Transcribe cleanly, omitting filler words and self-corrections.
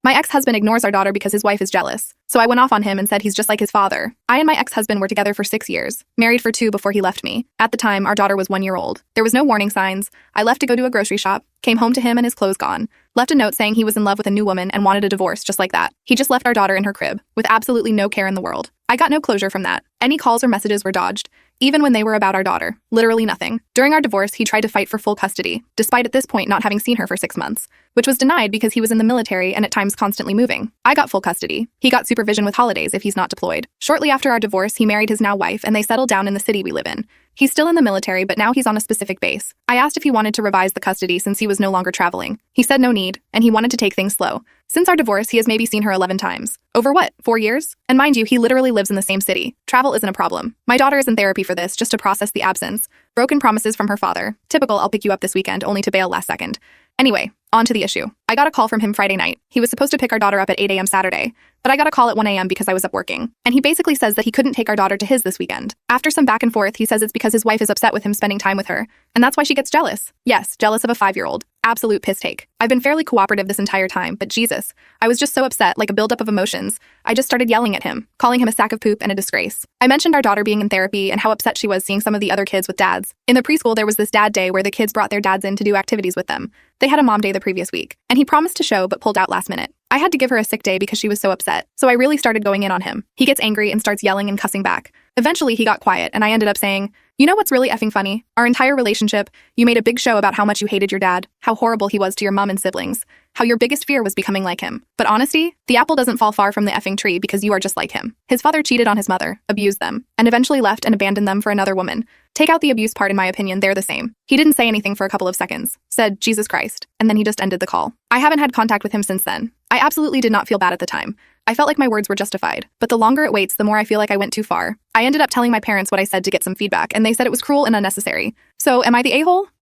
My ex-husband ignores our daughter because his wife is jealous. So I went off on him and said he's just like his father. I and my ex-husband were together for 6 years, married for 2 before he left me. At the time, our daughter was 1 year old. There was no warning signs. I left to go to a grocery shop, came home to him and his clothes gone. Left a note saying he was in love with a new woman and wanted a divorce just like that. He just left our daughter in her crib, with absolutely no care in the world. I got no closure from that. Any calls or messages were dodged, even when they were about our daughter. Literally nothing. During our divorce, he tried to fight for full custody, despite at this point not having seen her for 6 months, which was denied because he was in the military and at times constantly moving. I got full custody. He got supervision with holidays if he's not deployed. Shortly after our divorce, he married his now wife and they settled down in the city we live in. He's still in the military, but now he's on a specific base. I asked if he wanted to revise the custody since he was no longer traveling. He said no need, and he wanted to take things slow. Since our divorce, he has maybe seen her 11 times. Over what, 4 years? And mind you, he literally lives in the same city. Travel isn't a problem. My daughter is in therapy for this, just to process the absence. Broken promises from her father. Typical, I'll pick you up this weekend, only to bail last second. Anyway, on to the issue. I got a call from him Friday night. He was supposed to pick our daughter up at 8 a.m. Saturday, but I got a call at 1 a.m. because I was up working. And he basically says that he couldn't take our daughter to his this weekend. After some back and forth, he says it's because his wife is upset with him spending time with her, and that's why she gets jealous. Yes, jealous of a 5-year-old. Absolute piss take. I've been fairly cooperative this entire time, but Jesus, I was just so upset, like a buildup of emotions. I just started yelling at him, calling him a sack of poop and a disgrace. I mentioned our daughter being in therapy and how upset she was seeing some of the other kids with dads. In the preschool, there was this dad day where the kids brought their dads in to do activities with them. They had a mom day the previous week, and he promised to show but pulled out last minute. I had to give her a sick day because she was so upset, so I really started going in on him. He gets angry and starts yelling and cussing back. Eventually, he got quiet, and I ended up saying, "You know what's really effing funny? Our entire relationship, you made a big show about how much you hated your dad, how horrible he was to your mom and siblings, how your biggest fear was becoming like him. But honesty, the apple doesn't fall far from the effing tree because you are just like him." His father cheated on his mother, abused them, and eventually left and abandoned them for another woman. Take out the abuse part, in my opinion, they're the same. He didn't say anything for a couple of seconds, said, "Jesus Christ," and then he just ended the call. I haven't had contact with him since then. I absolutely did not feel bad at the time. I felt like my words were justified, but the longer it waits, the more I feel like I went too far. I ended up telling my parents what I said to get some feedback, and they said it was cruel and unnecessary. So, am I the a-hole?